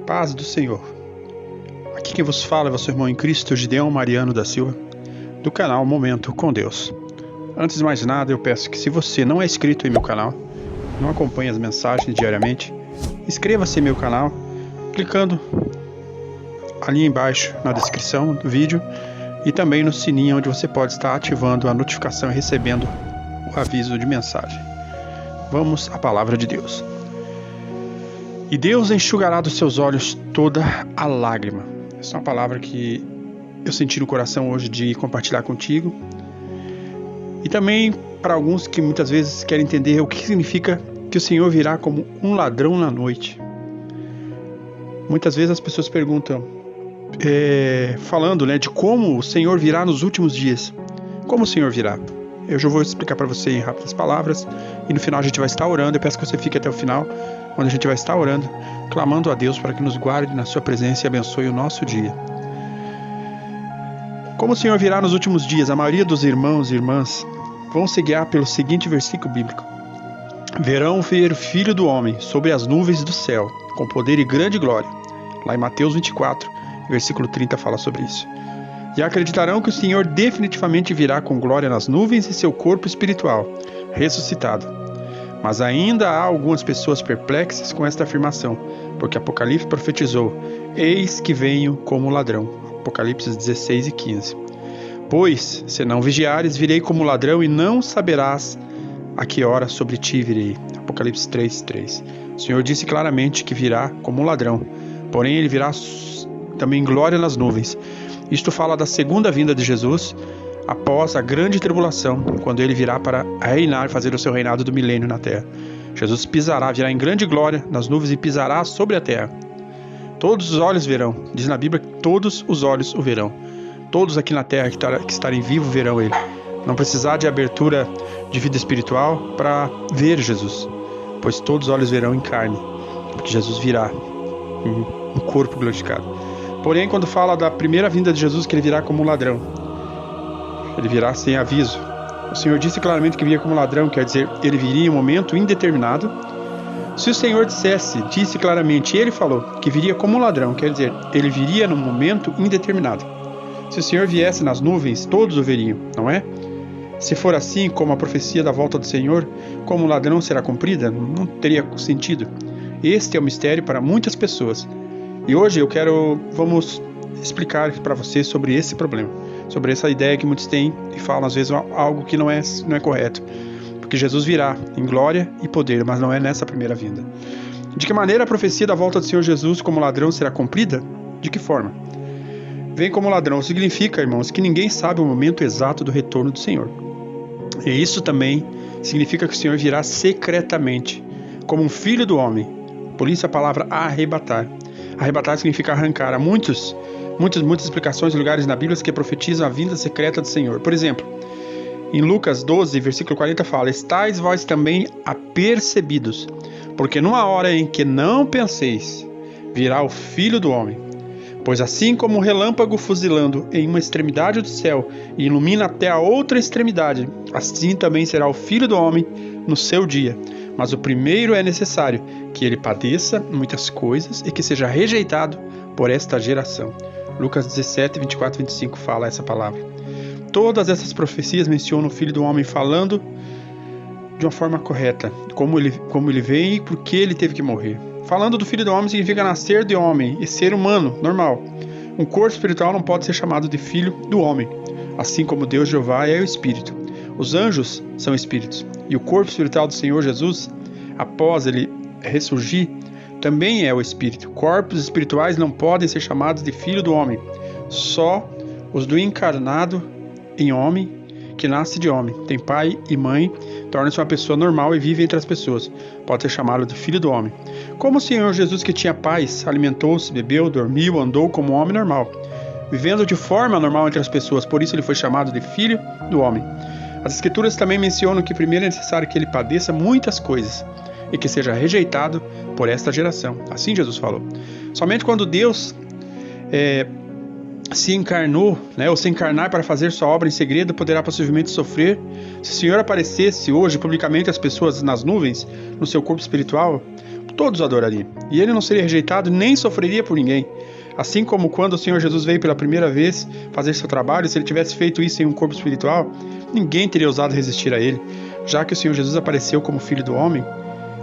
Paz do Senhor. Aqui quem vos fala é vosso irmão em Cristo, Gideão Mariano da Silva, do canal Momento com Deus. Antes de mais nada, eu peço que se você não é inscrito em meu canal, não acompanha as mensagens diariamente, inscreva-se em meu canal, clicando ali embaixo na descrição do vídeo e também no sininho onde você pode estar ativando a notificação e recebendo o aviso de mensagem. Vamos à palavra de Deus. E Deus enxugará dos seus olhos toda a lágrima. Essa é uma palavra que eu senti no coração hoje de compartilhar contigo. E também para alguns que muitas vezes querem entender o que significa que o Senhor virá como um ladrão na noite. Muitas vezes as pessoas perguntam, falando de como o Senhor virá nos últimos dias. Como o Senhor virá? Eu já vou explicar para você em rápidas palavras e no final a gente vai estar orando. Eu peço que você fique até o final, onde a gente vai estar orando, clamando a Deus para que nos guarde na sua presença e abençoe o nosso dia. Como o Senhor virá nos últimos dias, a maioria dos irmãos e irmãs vão se guiar pelo seguinte versículo bíblico. Verão ver o Filho do Homem sobre as nuvens do céu, com poder e grande glória. Lá em Mateus 24, versículo 30 fala sobre isso. E acreditarão que o Senhor definitivamente virá com glória nas nuvens em seu corpo espiritual, ressuscitado. Mas ainda há algumas pessoas perplexas com esta afirmação, porque Apocalipse profetizou, eis que venho como ladrão. Apocalipse 16 e 15. Pois, se não vigiares, virei como ladrão e não saberás a que hora sobre ti virei. Apocalipse 3, 3. O Senhor disse claramente que virá como um ladrão, porém ele virá também em glória nas nuvens. Isto fala da segunda vinda de Jesus após a grande tribulação, quando ele virá para reinar e fazer o seu reinado do milênio na terra. Jesus virá em grande glória nas nuvens e pisará sobre a terra. Todos os olhos verão, diz na Bíblia que todos os olhos o verão. Todos aqui na terra que estarem vivos verão ele. Não precisar de abertura de vida espiritual para ver Jesus, pois todos os olhos verão em carne, porque Jesus virá em um corpo glorificado. Porém, quando fala da primeira vinda de Jesus, que ele virá como um ladrão, ele virá sem aviso. O Senhor disse claramente que viria como ladrão, quer dizer, ele viria em um momento indeterminado. Se o Senhor disse claramente, ele falou que viria como um ladrão, quer dizer, ele viria num momento indeterminado. Se o Senhor viesse nas nuvens, todos o veriam, não é? Se for assim, como a profecia da volta do Senhor, como o ladrão será cumprida, não teria sentido. Este é o mistério para muitas pessoas. E hoje vamos explicar para você sobre esse problema, sobre essa ideia que muitos têm e falam às vezes algo que não é correto. Porque Jesus virá em glória e poder, mas não é nessa primeira vinda. De que maneira a profecia da volta do Senhor Jesus como ladrão será cumprida? De que forma? Vem como ladrão significa, irmãos, que ninguém sabe o momento exato do retorno do Senhor. E isso também significa que o Senhor virá secretamente, como um filho do homem. Por isso a palavra arrebatar. Arrebatar significa arrancar. Há muitas explicações em lugares na Bíblia que profetizam a vinda secreta do Senhor. Por exemplo, em Lucas 12, versículo 40 fala, estais vós também apercebidos, porque numa hora em que não penseis, virá o Filho do Homem. Pois assim como um relâmpago fuzilando em uma extremidade do céu e ilumina até a outra extremidade, assim também será o Filho do Homem no seu dia. Mas o primeiro é necessário que ele padeça muitas coisas e que seja rejeitado por esta geração. Lucas 17, 24 e 25 fala essa palavra. Todas essas profecias mencionam o Filho do Homem falando de uma forma correta, como ele veio e por que ele teve que morrer. Falando do Filho do Homem significa nascer de homem e ser humano, normal. Um corpo espiritual não pode ser chamado de Filho do Homem, assim como Deus Jeová é o Espírito. Os anjos são espíritos, e o corpo espiritual do Senhor Jesus, após ele ressurgir, também é o Espírito. Corpos espirituais não podem ser chamados de Filho do Homem, só os do encarnado em homem, que nasce de homem, tem pai e mãe, torna-se uma pessoa normal e vive entre as pessoas. Pode ser chamado de Filho do Homem. Como o Senhor Jesus, que tinha paz, alimentou-se, bebeu, dormiu, andou como um homem normal, vivendo de forma normal entre as pessoas, por isso ele foi chamado de Filho do Homem. As Escrituras também mencionam que primeiro é necessário que ele padeça muitas coisas e que seja rejeitado por esta geração. Assim Jesus falou. Somente quando Deus se encarnou, ou se encarnar para fazer sua obra em segredo, poderá possivelmente sofrer. Se o Senhor aparecesse hoje publicamente às pessoas nas nuvens, no seu corpo espiritual, todos o adorariam. E ele não seria rejeitado nem sofreria por ninguém. Assim como quando o Senhor Jesus veio pela primeira vez fazer seu trabalho, se ele tivesse feito isso em um corpo espiritual, ninguém teria ousado resistir a ele, já que o Senhor Jesus apareceu como Filho do Homem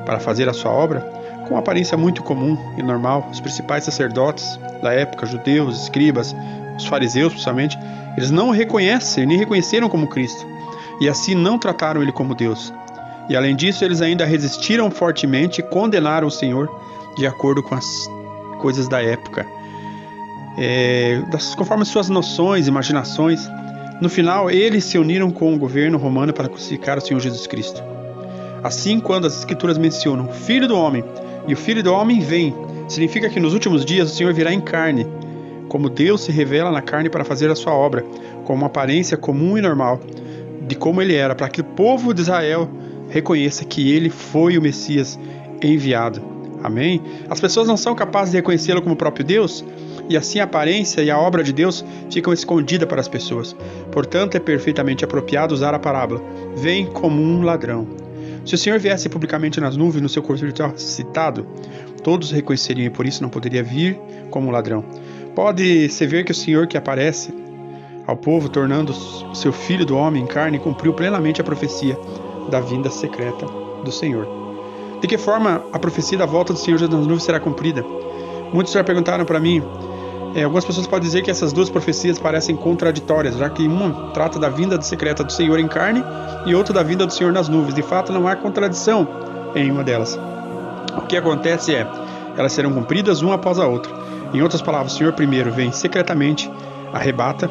para fazer a sua obra, com uma aparência muito comum e normal. Os principais sacerdotes da época, judeus, escribas, os fariseus principalmente, eles não o reconhecem, nem reconheceram como Cristo, e assim não trataram ele como Deus. E além disso, eles ainda resistiram fortemente e condenaram o Senhor de acordo com as coisas da época, conforme suas noções, imaginações. No final, eles se uniram com o governo romano para crucificar o Senhor Jesus Cristo. Assim, quando as Escrituras mencionam o Filho do Homem e o Filho do Homem vem, significa que nos últimos dias o Senhor virá em carne, como Deus se revela na carne para fazer a sua obra, com uma aparência comum e normal de como ele era, para que o povo de Israel reconheça que ele foi o Messias enviado. Amém? As pessoas não são capazes de reconhecê-lo como próprio Deus, e assim a aparência e a obra de Deus ficam escondidas para as pessoas. Portanto, é perfeitamente apropriado usar a parábola: vem como um ladrão. Se o Senhor viesse publicamente nas nuvens no seu corpo espiritual ressuscitado, todos reconheceriam, e por isso não poderia vir como um ladrão. Pode-se ver que o Senhor que aparece ao povo, tornando seu Filho do Homem em carne, cumpriu plenamente a profecia da vinda secreta do Senhor. De que forma a profecia da volta do Senhor nas nuvens será cumprida? Muitos já perguntaram para mim. Algumas pessoas podem dizer que essas duas profecias parecem contraditórias, já que uma trata da vinda secreta do Senhor em carne e outra da vinda do Senhor nas nuvens. De fato, não há contradição em uma delas. O que acontece é, elas serão cumpridas uma após a outra. Em outras palavras, o Senhor primeiro vem secretamente, arrebata,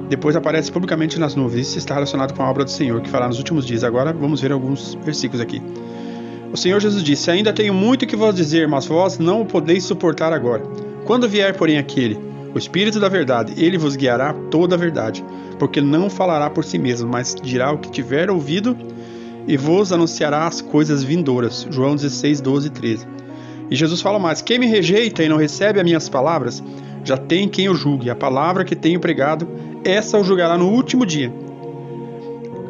depois aparece publicamente nas nuvens. Isso está relacionado com a obra do Senhor, que fará nos últimos dias. Agora vamos ver alguns versículos aqui. O Senhor Jesus disse: ainda tenho muito que vos dizer, mas vós não o podeis suportar agora. Quando vier, porém, aquele, o Espírito da verdade, ele vos guiará toda a verdade, porque não falará por si mesmo, mas dirá o que tiver ouvido e vos anunciará as coisas vindouras. João 16, 12 e 13. E Jesus fala mais: quem me rejeita e não recebe as minhas palavras, já tem quem o julgue. A palavra que tenho pregado, essa o julgará no último dia.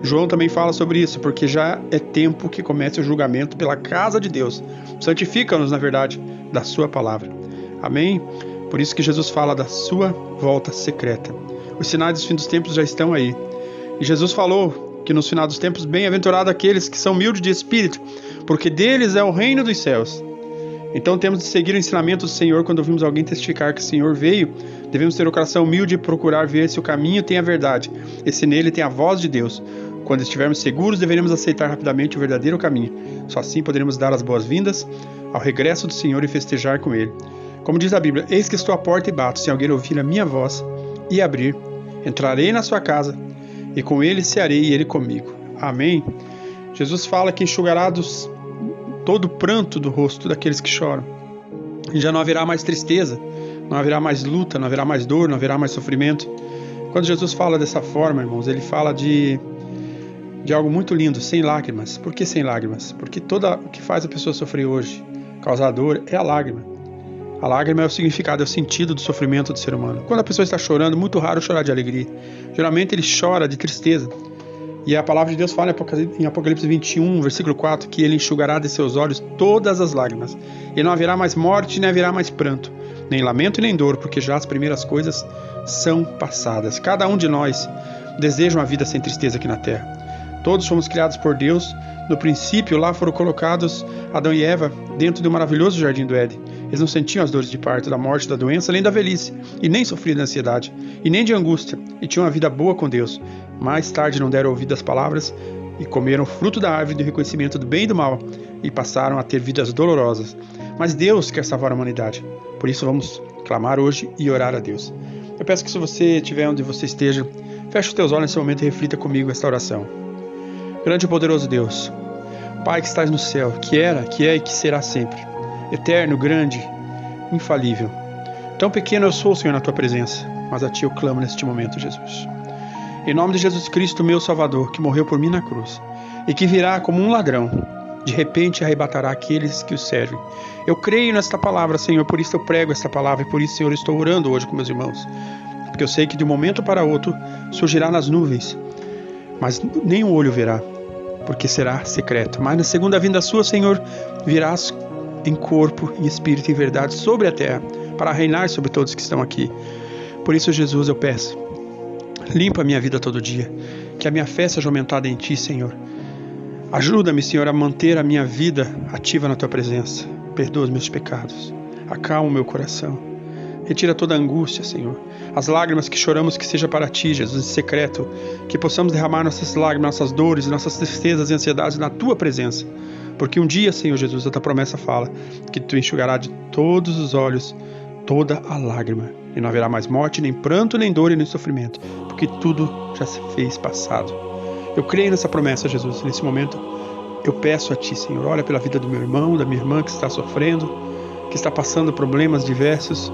João também fala sobre isso, porque já é tempo que comece o julgamento pela casa de Deus. Santifica-nos, na verdade, da sua palavra. Amém? Por isso que Jesus fala da sua volta secreta. Os sinais dos fins dos tempos já estão aí. E Jesus falou que nos finais dos tempos, bem-aventurados aqueles que são humildes de espírito, porque deles é o reino dos céus. Então temos de seguir o ensinamento do Senhor. Quando ouvimos alguém testificar que o Senhor veio, devemos ter o coração humilde e procurar ver se o caminho tem a verdade, e se nele tem a voz de Deus. Quando estivermos seguros, deveremos aceitar rapidamente o verdadeiro caminho. Só assim poderemos dar as boas-vindas ao regresso do Senhor e festejar com Ele. Como diz a Bíblia: eis que estou à porta e bato, se alguém ouvir a minha voz e abrir, entrarei na sua casa, e com ele cearei e ele comigo. Amém? Jesus fala que enxugará todo o pranto do rosto daqueles que choram. E já não haverá mais tristeza, não haverá mais luta, não haverá mais dor, não haverá mais sofrimento. Quando Jesus fala dessa forma, irmãos, ele fala de algo muito lindo: sem lágrimas. Por que sem lágrimas? Porque tudo o que faz a pessoa sofrer hoje, causar dor, é a lágrima. A lágrima é o significado, é o sentido do sofrimento do ser humano. Quando a pessoa está chorando, muito raro chorar de alegria. Geralmente ele chora de tristeza. E a palavra de Deus fala em Apocalipse 21, versículo 4, que ele enxugará de seus olhos todas as lágrimas. E não haverá mais morte, nem haverá mais pranto, nem lamento e nem dor, porque já as primeiras coisas são passadas. Cada um de nós deseja uma vida sem tristeza aqui na terra. Todos fomos criados por Deus. No princípio, lá foram colocados Adão e Eva dentro do maravilhoso jardim do Éden. Eles não sentiam as dores de parto, da morte, da doença, nem da velhice, e nem sofriam de ansiedade, e nem de angústia, e tinham uma vida boa com Deus. Mais tarde não deram ouvido às palavras, e comeram o fruto da árvore do reconhecimento do bem e do mal, e passaram a ter vidas dolorosas. Mas Deus quer salvar a humanidade. Por isso vamos clamar hoje e orar a Deus. Eu peço que, se você estiver onde você esteja, feche os teus olhos nesse momento e reflita comigo esta oração. Grande e poderoso Deus, Pai que estás no céu, que era, que é e que será sempre, eterno, grande, infalível. Tão pequeno eu sou, Senhor, na Tua presença, mas a Ti eu clamo neste momento, Jesus. Em nome de Jesus Cristo, meu Salvador, que morreu por mim na cruz, e que virá como um ladrão, de repente arrebatará aqueles que o servem. Eu creio nesta palavra, Senhor, por isso eu prego esta palavra, e por isso, Senhor, eu estou orando hoje com meus irmãos, porque eu sei que de um momento para outro surgirá nas nuvens, mas nenhum olho verá, porque será secreto. Mas na segunda vinda sua, Senhor, virás em corpo, em espírito e em verdade sobre a terra, para reinar sobre todos que estão aqui. Por isso, Jesus, eu peço, limpa a minha vida todo dia, que a minha fé seja aumentada em Ti, Senhor. Ajuda-me, Senhor, a manter a minha vida ativa na Tua presença. Perdoa os meus pecados, acalma o meu coração. Retira toda a angústia, Senhor. As lágrimas que choramos, que seja para Ti, Jesus, em secreto. Que possamos derramar nossas lágrimas, nossas dores, nossas tristezas e ansiedades na Tua presença. Porque um dia, Senhor Jesus, a Tua promessa fala que Tu enxugará de todos os olhos toda a lágrima. E não haverá mais morte, nem pranto, nem dor e nem sofrimento. Porque tudo já se fez passado. Eu creio nessa promessa, Jesus. Nesse momento, eu peço a Ti, Senhor, olha pela vida do meu irmão, da minha irmã que está sofrendo, que está passando problemas diversos,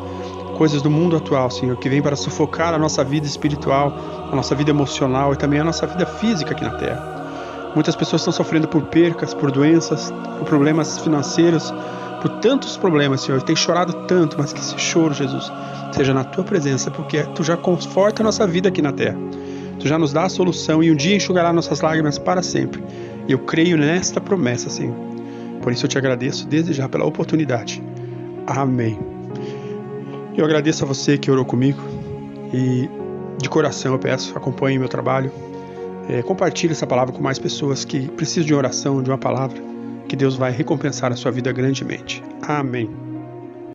coisas do mundo atual, Senhor, que vem para sufocar a nossa vida espiritual, a nossa vida emocional e também a nossa vida física aqui na Terra. Muitas pessoas estão sofrendo por percas, por doenças, por problemas financeiros, por tantos problemas, Senhor. Tem chorado tanto, mas que esse choro, Jesus, seja na Tua presença, porque Tu já conforta a nossa vida aqui na Terra. Tu já nos dá a solução e um dia enxugará nossas lágrimas para sempre. E eu creio nesta promessa, Senhor. Por isso eu Te agradeço desde já pela oportunidade. Amém. Eu agradeço a você que orou comigo e de coração eu peço, acompanhe meu trabalho, compartilhe essa palavra com mais pessoas que precisam de oração, de uma palavra, que Deus vai recompensar a sua vida grandemente. Amém.